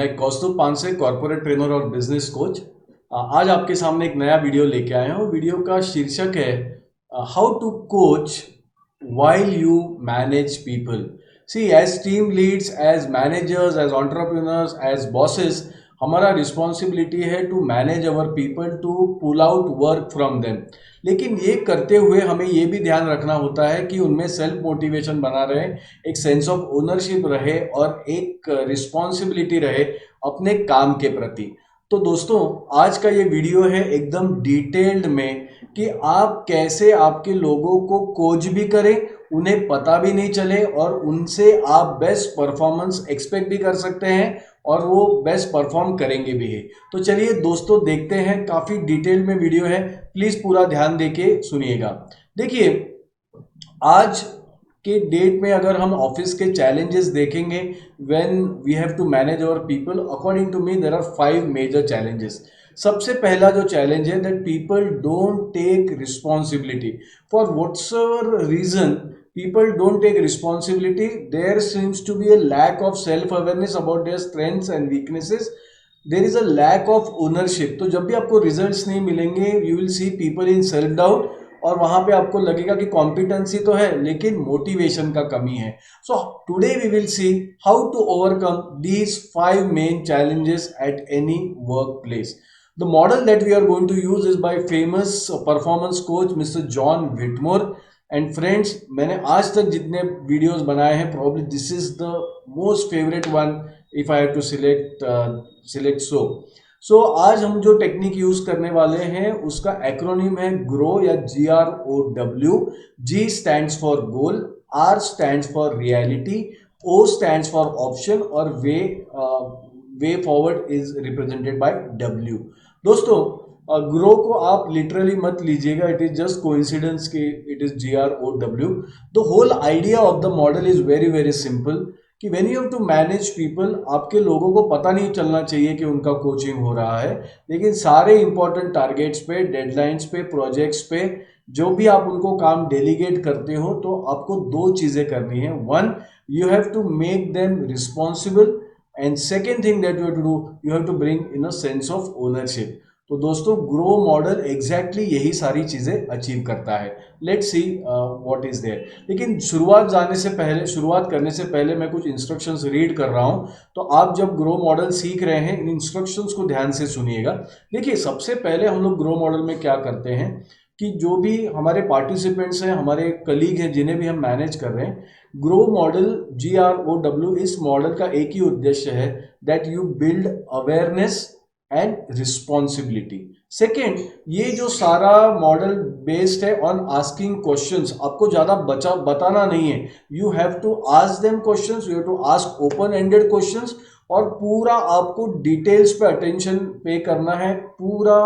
मैं कौस्तुभ Panse, corporate trainer और business coach. आज आपके सामने एक नया वीडियो लेके आया हूँ। वीडियो का शीर्षक है how to coach while you manage people. See, as team leads, as managers, as entrepreneurs, as bosses, हमारा रिस्पॉन्सिबिलिटी है to manage our people, to pull out work from them. लेकिन ये करते हुए हमें ये भी ध्यान रखना होता है कि उनमें सेल्फ मोटिवेशन बना रहे, एक सेंस ऑफ ओनरशिप रहे और एक रिस्पॉन्सिबिलिटी रहे अपने काम के प्रति। तो दोस्तों, आज का ये वीडियो है एकदम डिटेल्ड में कि आप कैसे आपके लोगों को कोच भी करें, उन्हें पता भी नहीं चले और उनसे आप बेस्ट परफॉर्मेंस एक्सपेक्ट भी कर सकते हैं और वो बेस्ट परफॉर्म करेंगे भी है। तो चलिए दोस्तों, देखते हैं। काफ़ी डिटेल में वीडियो है, प्लीज़ पूरा ध्यान देके सुनिएगा। देखिए, आज के डेट में अगर हम ऑफिस के चैलेंजेस देखेंगे, when we have to manage our people, according to me there are 5 major challenges. सबसे पहला जो चैलेंज है that people don't take responsibility for whatsoever reason. People don't take responsibility, there seems to be a lack of self awareness about their strengths and weaknesses, there is a lack of ownership. तो जब भी आपको results नहीं मिलेंगे, you will see people in self doubt और वहां पे आपको लगेगा कि कॉम्पिटेंसी तो है लेकिन मोटिवेशन का कमी है। So today we will see how to overcome these 5 main challenges at any workplace. The model that we are going to use is by famous performance coach Mr. John Whitmore. And friends, मैंने आज तक जितने videos बनाए हैं, probably this is the most favourite one if I have to select so आज हम जो technique use करने वाले हैं उसका एक्रोनिम है ग्रो या GROW। G stands for goal, R stands for reality, O stands for option और way forward is represented by W। दोस्तों, ग्रो को आप लिटरली मत लीजिएगा, इट इज जस्ट कोइंसिडेंस कि it is GROW। The whole idea of the model is very very simple कि when you have to manage people, आपके लोगों को पता नहीं चलना चाहिए कि उनका कोचिंग हो रहा है, लेकिन सारे इंपॉर्टेंट टारगेट्स पे, डेडलाइंस पे, प्रोजेक्ट्स पे जो भी आप उनको काम डेलीगेट करते हो, तो आपको 2 चीजें करनी है। One, you have to make them responsible and second thing that you have to do, you have to bring in a sense of ownership. तो दोस्तों, ग्रो मॉडल एग्जैक्टली यही सारी चीजें अचीव करता है। Let's see what is there. लेकिन शुरुआत करने से पहले मैं कुछ इंस्ट्रक्शंस रीड कर रहा हूं, तो आप जब ग्रो मॉडल सीख रहे हैं, इन इंस्ट्रक्शंस को ध्यान से सुनिएगा। देखिए, सबसे पहले हम लोग ग्रो मॉडल में क्या करते हैं कि जो भी हमारे पार्टिसिपेंट्स हैं, हमारे कलीग हैं, जिन्हें भी हम मैनेज कर रहे हैं, ग्रो मॉडल GROW, इस मॉडल का एक ही उद्देश्य है that you build awareness and responsibility. Second, ये जो सारा मॉडल बेस्ड है ऑन आस्किंग क्वेश्चंस। आपको ज्यादा बताना नहीं है, you have to ask them questions, you have to ask open ended questions और पूरा आपको डिटेल्स पे अटेंशन पे करना है, पूरा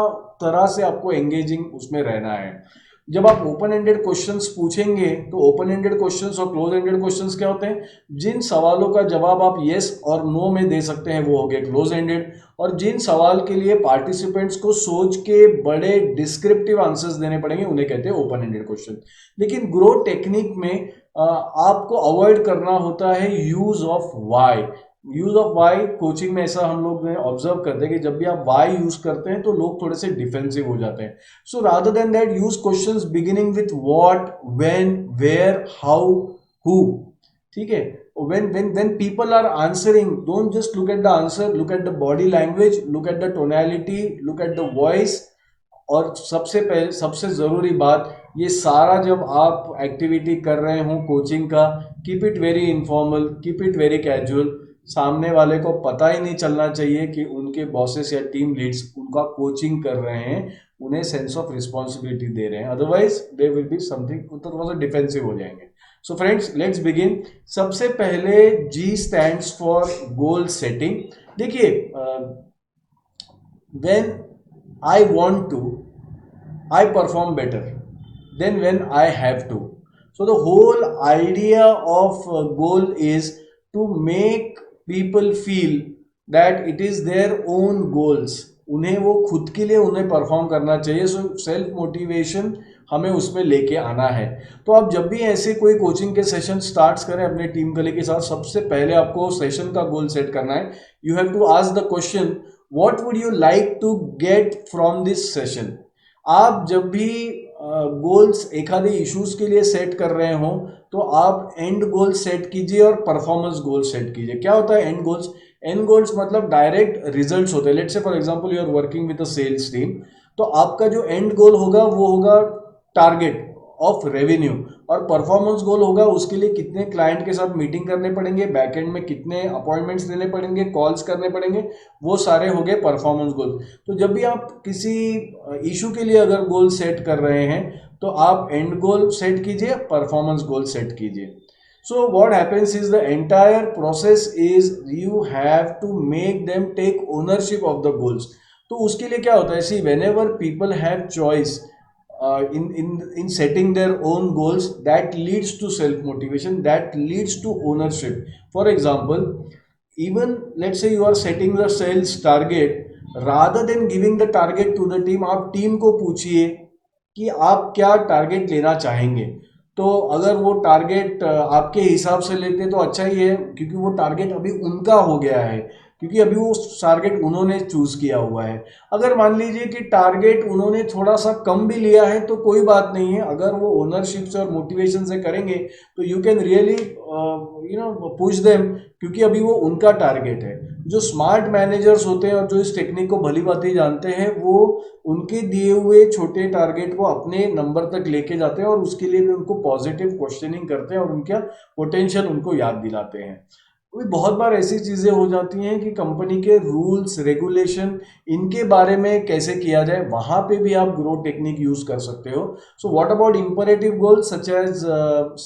तरह से आपको एंगेजिंग उसमें रहना है। जब आप ओपन एंडेड क्वेश्चंस पूछेंगे, तो ओपन एंडेड क्वेश्चंस और क्लोज एंडेड क्वेश्चंस क्या होते हैं? जिन सवालों का जवाब आप यस और नो में दे सकते हैं वो हो गए क्लोज एंडेड, और जिन सवाल के लिए पार्टिसिपेंट्स को सोच के बड़े डिस्क्रिप्टिव आंसर्स देने पड़ेंगे उन्हें कहते हैं ओपन एंडेड क्वेश्चन। लेकिन ग्रो टेक्निक में आपको अवॉइड करना होता है use of why. Use of why coaching में ऐसा हम लोग ने ऑब्जर्व करते हैं कि जब भी आप वाई यूज करते हैं तो लोग थोड़े से डिफेंसिव हो जाते हैं। So rather than that, use questions beginning with what, when, where, how, who. ठीक है? when people are answering, don't just look at the answer, look at the body language, look at the tonality, look at the voice। और सबसे जरूरी बात, ये सारा जब आप एक्टिविटी कर रहे हो कोचिंग का, keep it very informal, keep it very casual. सामने वाले को पता ही नहीं चलना चाहिए कि उनके बॉसेस या टीम लीड्स उनका कोचिंग कर रहे हैं, उन्हें सेंस ऑफ रिस्पॉन्सिबिलिटी दे रहे हैं, otherwise they will be something, थोड़ा सा डिफेंसिव हो जाएंगे। So friends, let's begin. सबसे पहले G stands for goal setting. देखिए, when I want to, I perform better than when I have to. So the whole idea of goal is to make people feel that it is their own goals. उन्हें वो खुद के लिए उन्हें perform करना चाहिए। So self motivation हमें उसमें लेके आना है। तो आप जब भी ऐसे कोई कोचिंग के सेशन स्टार्ट करें अपने टीम कली के साथ, सबसे पहले आपको सेशन का गोल सेट करना है। You have to ask the question, what would you like to get from this session. आप जब भी गोल्स एक आधे इश्यूज के लिए सेट कर रहे हो तो आप एंड गोल सेट कीजिए और परफॉर्मेंस गोल सेट कीजिए। क्या होता है एंड गोल्स? एंड गोल्स मतलब डायरेक्ट रिजल्ट्स होते हैं। Let's say for example you are working with a sales team, तो आपका जो एंड गोल होगा वो होगा टारगेट ऑफ रेवेन्यू, और परफॉर्मेंस गोल होगा उसके लिए कितने क्लाइंट के साथ मीटिंग करने पड़ेंगे, बैकएंड में कितने अपॉइंटमेंट्स लेने पड़ेंगे, कॉल्स करने पड़ेंगे, वो सारे हो गए परफॉर्मेंस गोल। तो जब भी आप किसी इशू के लिए अगर गोल सेट कर रहे हैं तो आप एंड गोल सेट कीजिए, परफॉर्मेंस गोल सेट कीजिए। So what happens is the entire process is you have to make them take ownership of the goals. तो उसके लिए क्या होता है, see whenever people have choice in setting their own goals, that leads to self motivation, that leads to ownership. For example, even let's say you are setting the sales target, rather than giving the target to the team, आप team को पूछिए कि आप क्या target लेना चाहेंगे। तो अगर वो टारगेट आपके हिसाब से लेते तो अच्छा ही है, क्योंकि वो टारगेट अभी उनका हो गया है, क्योंकि अभी वो टारगेट उन्होंने चूज किया हुआ है। अगर मान लीजिए कि टारगेट उन्होंने थोड़ा सा कम भी लिया है तो कोई बात नहीं है, अगर वो ओनरशिप से और मोटिवेशन से करेंगे तो you can really push them, क्योंकि अभी वो उनका टारगेट है। जो स्मार्ट मैनेजर्स होते हैं और जो इस टेक्निक को भली भांति जानते हैं, वो उनके दिए हुए छोटे टारगेट को अपने नंबर तक लेके जाते हैं और उसके लिए भी उनको पॉजिटिव क्वेश्चनिंग करते हैं और उनका पोटेंशियल उनको याद दिलाते हैं। अभी बहुत बार ऐसी चीज़ें हो जाती हैं कि कंपनी के रूल्स रेगुलेशन इनके बारे में कैसे किया जाए, वहाँ पे भी आप ग्रो टेक्निक यूज़ कर सकते हो। So what about imperative goals such as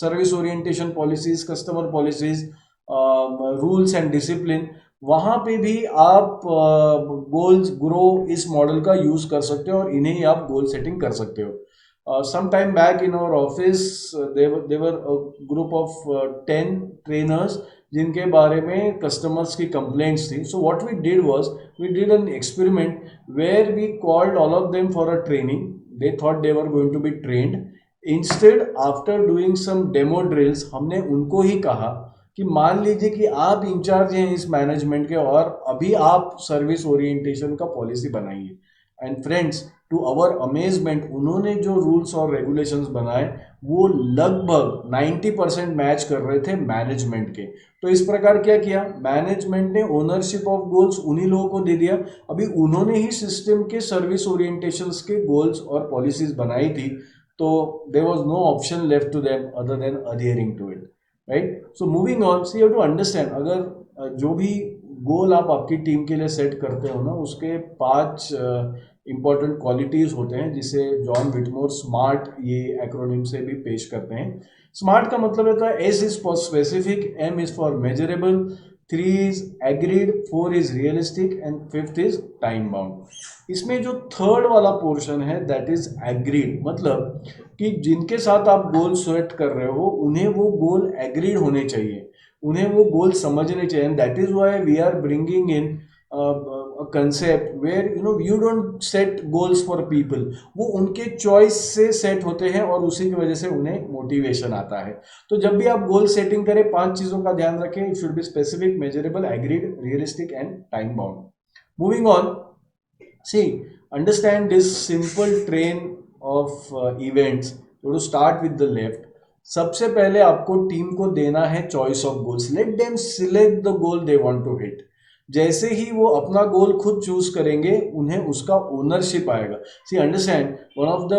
service orientation policies, customer policies, rules and discipline, वहाँ पे भी आप गोल्स ग्रो इस मॉडल का यूज़ कर सकते हो और इन्हें ही आप गोल सेटिंग कर सकते हो। Some time back in our office there group of 10 trainers जिनके बारे में कस्टमर्स की कंप्लेंट्स थी। So what we did was we did an experiment where we called all of them for a training. They thought they were going to be trained. Instead after doing some demo drills, हमने उनको ही कहा कि मान लीजिए कि आप in charge हैं इस मैनेजमेंट के और अभी आप सर्विस ओरिएंटेशन का पॉलिसी बनाइए। And friends, to our amazement उन्होंने जो रूल्स और रेगुलेशंस बनाए वो लगभग 90% मैच कर रहे थे मैनेजमेंट के। तो इस प्रकार क्या किया, मैनेजमेंट ने ओनरशिप ऑफ गोल्स उन्हीं लोगों को दे दिया। अभी उन्होंने ही सिस्टम के सर्विस ओरिएंटेशंस के गोल्स और पॉलिसीज बनाई थी, तो there was no option left to them other than adhering to it, right. So moving on, see you to understand, अगर जो भी गोल आप आपकी टीम के लिए सेट करते हो ना, उसके 5 इंपॉर्टेंट क्वालिटीज होते हैं, जिसे जॉन विटमोर स्मार्ट ये एक्रोनिम से भी पेश करते हैं। स्मार्ट का मतलब होता है S is for specific, M is for measurable, 3 is agreed, 4 is realistic and 5th is time bound. इसमें जो थर्ड वाला पोर्शन है दैट इज एग्रीड, मतलब कि जिनके साथ आप गोल सेट कर रहे हो उन्हें वो गोल एग्रीड होने चाहिए, उन्हें वो गोल समझने चाहिए। That is why we are bringing in concept where you don't set goals for people, वो उनके चॉइस से सेट होते हैं और उसी की वजह से उन्हें मोटिवेशन आता है। तो जब भी आप गोल सेटिंग करें 5 चीजों का ध्यान रखें, it should be specific, measurable, agreed, realistic and time bound. Moving on, see understand this simple train of events. To start with the left, सबसे पहले आपको टीम को देना है choice of goals. Let them select the goal they want to hit. जैसे ही वो अपना गोल खुद चूज करेंगे उन्हें उसका ओनरशिप आएगा। See understand, one of the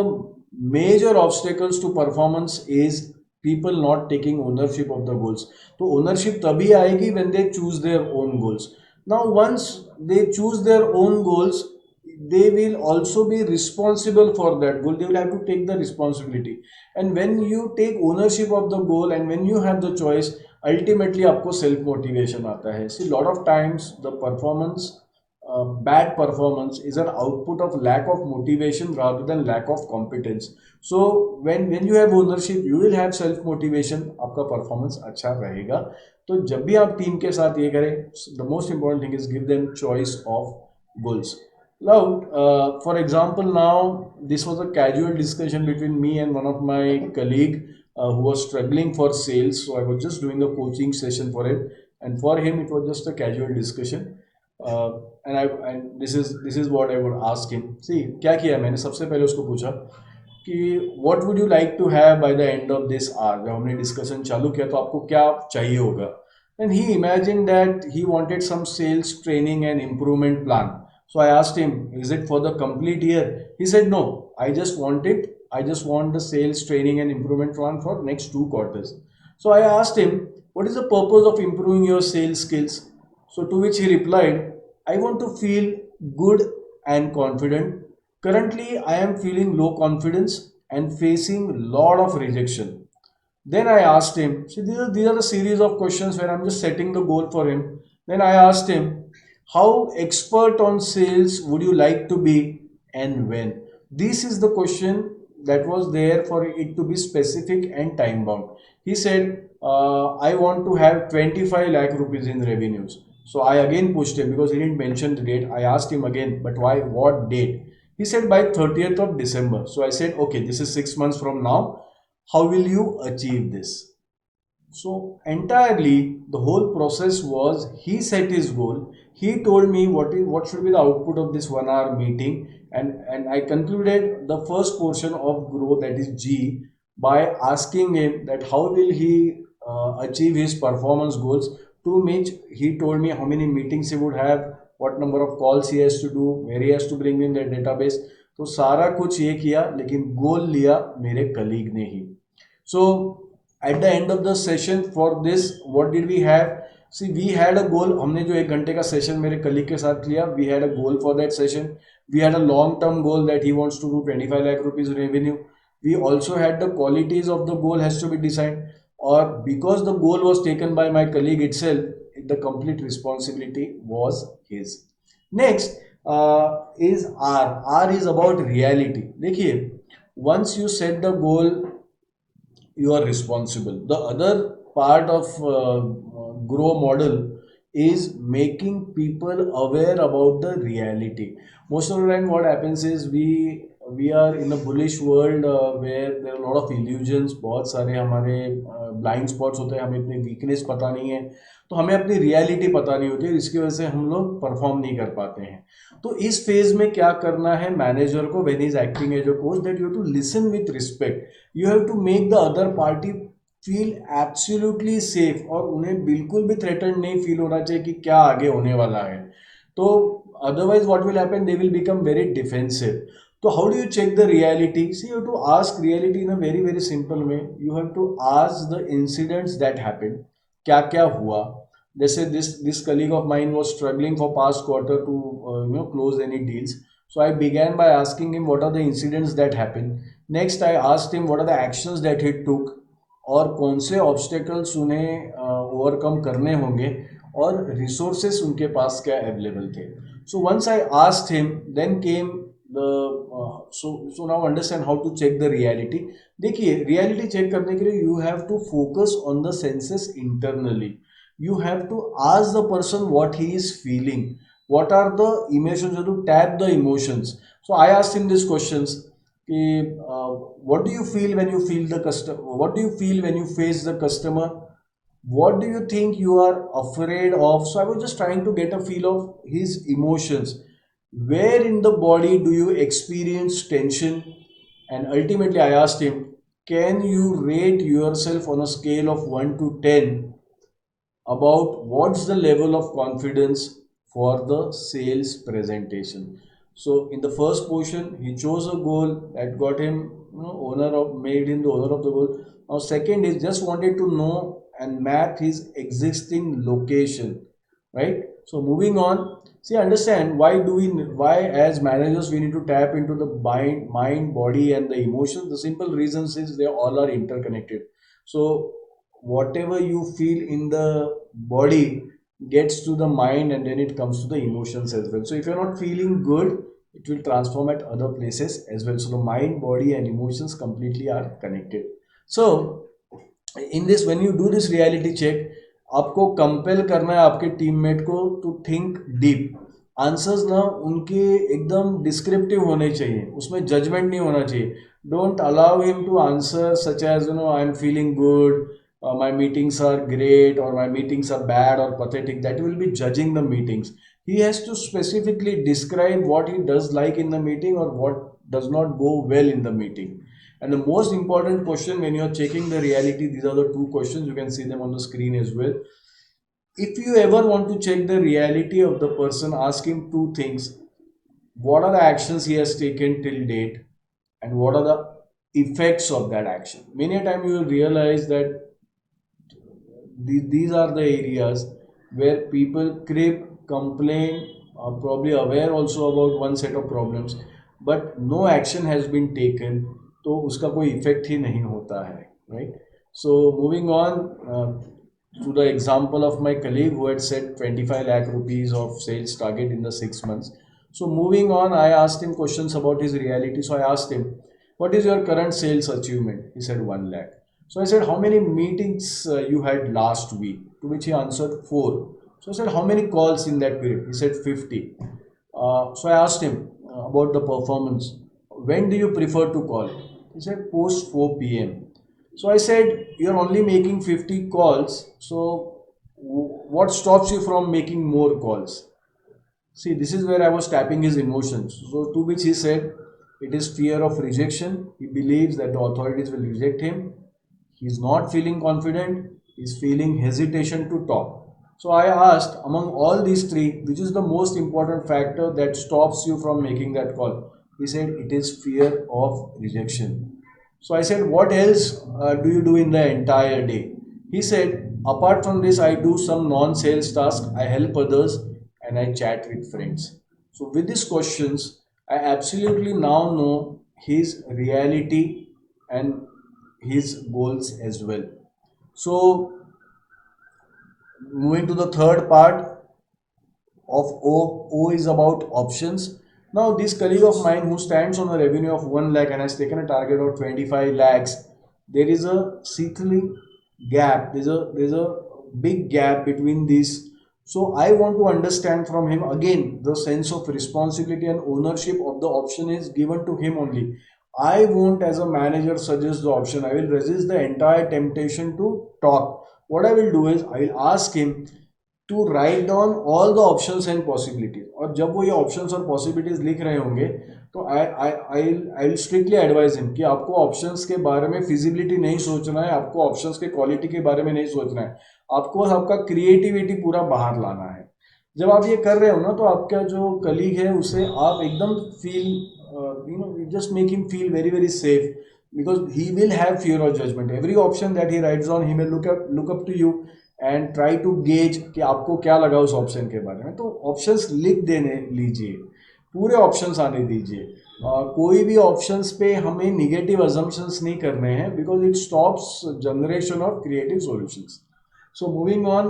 major obstacles to performance is people not taking ownership of the goals. तो ओनरशिप तभी आएगी when they choose their own goals. Now once they choose their own goals, they will also be responsible for that goal. They will have to take the responsibility, and when you take ownership of the goal and when you have the choice, ultimately आपको self motivation आता है। See, lot of times the performance, bad performance is an output of lack of motivation rather than lack of competence. So when you have ownership, you will have self motivation, आपका performance अच्छा रहेगा। तो जब भी आप team के साथ ये करें, the most important thing is give them choice of goals. Loud. For example, now this was a casual discussion between me and one of my colleague who was struggling for sales. So I was just doing a coaching session for him, and for him it was just a casual discussion. And this is what I would ask him. See, क्या किया मैंने सबसे पहले उसको पूछा कि what would you like to have by the end of this hour. जब हमने डिस्कशन चालू किया तो आपको क्या चाहिए होगा. And he imagined that he wanted some sales training and improvement plan. So I asked him, is it for the complete year? He said, no, I just want the sales training and improvement plan for next 2 quarters. So I asked him, what is the purpose of improving your sales skills? So to which he replied, I want to feel good and confident. Currently, I am feeling low confidence and facing lot of rejection. Then I asked him, see, these are the series of questions where I'm just setting the goal for him. Then I asked him, how expert on sales would you like to be and when? This is the question that was there for it to be specific and time bound. He said, I want to have 25 lakh rupees in revenues. So I again pushed him because he didn't mention the date. I asked him again, but why? What date? He said by 30th of December. So I said, okay, this is 6 months from now. How will you achieve this? So entirely the whole process was he set his goal. He told me what should be the output of this 1 hour meeting, and I concluded the first portion of growth, that is G, by asking him that how will he achieve his performance goals. To which he told me how many meetings he would have, what number of calls he has to do, where he has to bring in the database. तो सारा कुछ ये किया लेकिन गोल लिया मेरे colleague ने ही. So at the end of the session for this, what did we have? See, we had a goal. हमने जो 1 घंटे का सेशन मेरे कलीग के साथ लिया, we had a goal for that session. We had a long-term goal that he wants to do 25 lakh rupees revenue. We also had the qualities of the goal has to be decided. Or because the goal was taken by my colleague itself, the complete responsibility was his. Next is R. R is about reality. देखिए, once you set the goal, you are responsible. The other part of grow model is making people aware about the reality. Most of the time what happens is we are in a bullish world where there are a lot of illusions. बहुत सारे हमारे blind spots होते हैं, हमें अपनी weakness पता नहीं है, तो हमें अपनी रियलिटी पता नहीं होती है, इसकी वजह से हम लोग परफॉर्म नहीं कर पाते हैं. तो इस फेज में क्या करना है मैनेजर को, when is acting as a coach, that you have to listen with respect. You have to make the other party feel absolutely safe, और उन्हें बिल्कुल भी थ्रेटन नहीं फील होना चाहिए कि क्या आगे होने वाला है. तो otherwise what will happen, they will become very defensive. तो how do you check the reality? See, you have to ask reality in a very very simple way. You have to ask the incidents that happened. क्या क्या हुआ. जैसे this colleague of mine was struggling for past quarter to close any deals. So I began by asking him what are the incidents that happened. Next I asked him what are the actions that he took, और कौन से obstacles उन्हें overcome करने होंगे, और resources उनके पास क्या available थे. So once I asked him, then came the so now understand how to check the reality. देखिए, रियलिटी चेक करने के लिए you have to focus on the senses internally. You have to ask the person what he is feeling, what are the emotions. You have to tap the emotions. So I asked him these questions. What do you feel when you feel the customer? What do you feel when you face the customer? What do you think you are afraid of? So I was just trying to get a feel of his emotions. Where in the body do you experience tension? And ultimately I asked him, can you rate yourself on a scale of 1 to 10 about what's the level of confidence for the sales presentation. So in the first portion, he chose a goal that got him, made him the owner of the goal. Now second is just wanted to know and map his existing location, right? So moving on, see, understand why as managers we need to tap into the mind, body, and the emotions. The simple reasons is they all are interconnected. So whatever you feel in the body gets to the mind, and then it comes to the emotions as well. So if you're not feeling good, it will transform at other places as well. So the mind, body, and emotions completely are connected. So in this, when you do this reality check, आपको compel करना है आपके teammate को to think deep. Answers ना उनके एकदम descriptive होने चाहिए, उसमें जजमेंट नहीं होना चाहिए. Don't allow him to answer such as I am feeling good, my meetings are great, or my meetings are bad or pathetic. That will be judging the meetings. He has to specifically describe what he does like in the meeting or what does not go well in the meeting. And the most important question when you're checking the reality, these are the two questions, you can see them on the screen as well. If you ever want to check the reality of the person, ask him two things: what are the actions he has taken till date, and what are the effects of that action. Many a time you will realize that these are the areas where people crib, complain, are probably aware also about one set of problems, but no action has been taken, तो उसका कोई effect ही नहीं होता है, right? So moving on to the example of my colleague who had set 25 lakh rupees of sales target in the 6 months. So moving on, I asked him questions about his reality. So I asked him, what is your current sales achievement? He said 1 lakh. So I said, how many meetings you had last week? To which he answered 4. So I said, how many calls in that period? He said 50. So I asked him about the performance. When do you prefer to call? He said post 4 p.m. So I said, you're only making 50 calls. So what stops you from making more calls? See, this is where I was tapping his emotions. So to which he said, it is fear of rejection. He believes that the authorities will reject him. He's not feeling confident. He's feeling hesitation to talk. So I asked, among all these three, which is the most important factor that stops you from making that call? He said, it is fear of rejection. So I said, what else do you do in the entire day? He said, apart from this, I do some non sales tasks, I help others, and I chat with friends. So, with these questions, I absolutely now know his reality and his goals as well. So, moving to the third part of O is about options. Now, this colleague of mine who stands on a revenue of 1 lakh and has taken a target of 25 lakhs, there is a seething gap. There's a big gap between these. So I want to understand from him again the sense of responsibility and ownership of the option is given to him only. I won't, as a manager, suggest the option. I will resist the entire temptation to talk. What I will do is I will ask him to write down all the options and possibilities. और जब वो ये options और possibilities लिख रहे होंगे तो आई strictly advise him कि आपको ऑप्शंस के बारे में फिजिबिलिटी नहीं सोचना है, आपको ऑप्शंस के क्वालिटी के बारे में नहीं सोचना है, आपको बस आपका क्रिएटिविटी पूरा बाहर लाना है. जब आप ये कर रहे हो ना तो आपका जो कलीग है उसे आप एकदम feel just make him feel very very safe because he will have fear or judgment. Every option that he writes on, he may look up to you and try to gauge कि आपको क्या लगा उस option के बारे में. तो options लिख देने लीजिए, पूरे ऑप्शंस आने दीजिए. कोई भी ऑप्शंस पे हमें निगेटिव अजम्पशंस नहीं करने हैं because it stops generation of creative solutions. So moving on,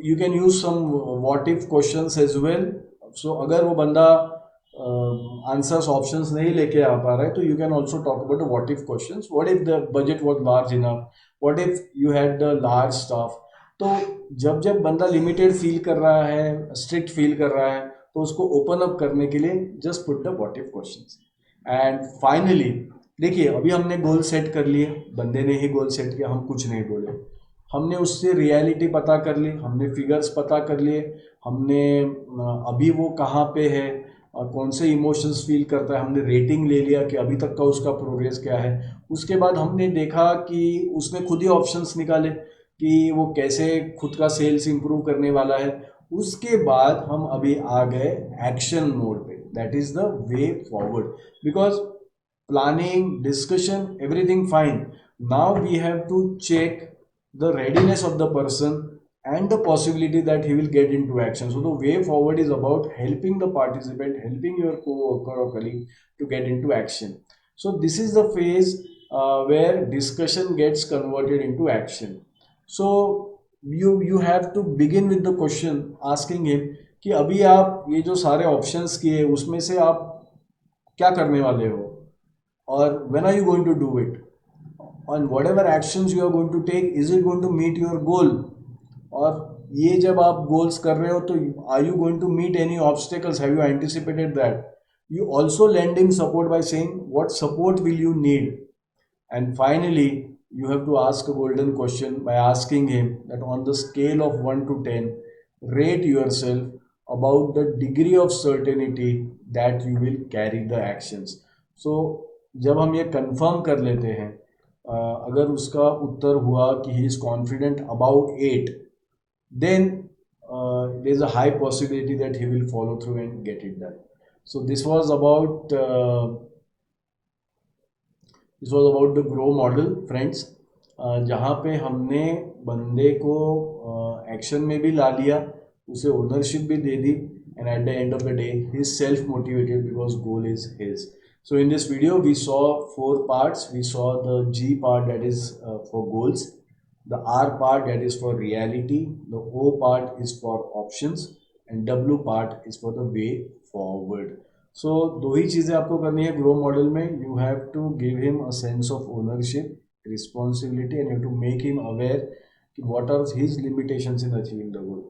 you can use some what if questions as well. So अगर वो बंदा आंसर्स ऑप्शंस नहीं लेके आ पा रहा है तो you can also talk about what if questions. What if the budget was large enough, what if you had the large staff. तो जब जब बंदा लिमिटेड फील कर रहा है, स्ट्रिक्ट फील कर रहा है, तो उसको ओपन अप करने के लिए just put the what if questions. And finally देखिए, अभी हमने गोल सेट कर लिए, बंदे ने ही गोल सेट किया, हम कुछ नहीं बोले. हमने उससे रियलिटी पता कर ली, हमने फिगर्स पता कर लिए, हमने अभी वो कहाँ पे है और कौन से इमोशंस फील करता है, हमने रेटिंग ले लिया कि अभी तक का उसका प्रोग्रेस क्या है. उसके बाद हमने देखा कि उसने खुद ही ऑप्शंस निकाले कि वो कैसे खुद का सेल्स इंप्रूव करने वाला है. उसके बाद हम अभी आ गए एक्शन मोड पे. That is the way forward because planning, discussion, everything fine. Now we have to check the readiness of the person and the possibility that he will get into action. So the way forward is about helping the participant, helping your co-worker or colleague to get into action. So this is the phase where discussion gets converted into action. So you have to begin with the question asking him कि अभी आप ये जो सारे options किए उसमें से आप क्या करने वाले हो और when are you going to do it, on whatever actions you are going to take, is it going to meet your goal, or ये जब आप गोल्स कर रहे हो तो are you going to meet any obstacles, have you anticipated that? You also lend him support by saying what support will you need. And finally, you have to ask a golden question by asking him that on the scale of 1 to 10, rate yourself about the degree of certainty that you will carry the actions. So जब हम ये confirm कर लेते हैं, अगर उसका उत्तर हुआ कि he is confident about 8, then there is a high possibility that he will follow through and get it done. So this was about the grow model, friends. जहाँ पे हमने बंदे को एक्शन में भी ला लिया, उसे ओनरशिप भी दे दी, and at the end of the day he is self motivated because goal is his. So in this video we saw 4 parts. We saw the G part, that is for goals, the R part, that is for reality, the O part is for options, and W part is for the way forward. सो दो ही चीज़ें आपको करनी है grow model में. You have to give him a sense of ownership, responsibility, and you have to make him aware कि what are his limitations in achieving the goal.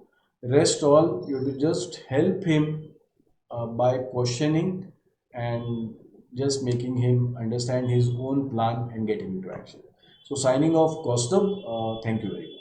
Rest all, you have to just help him by questioning and just making him understand his own plan and get him into action. So signing off, Kaustubh. Thank you very much.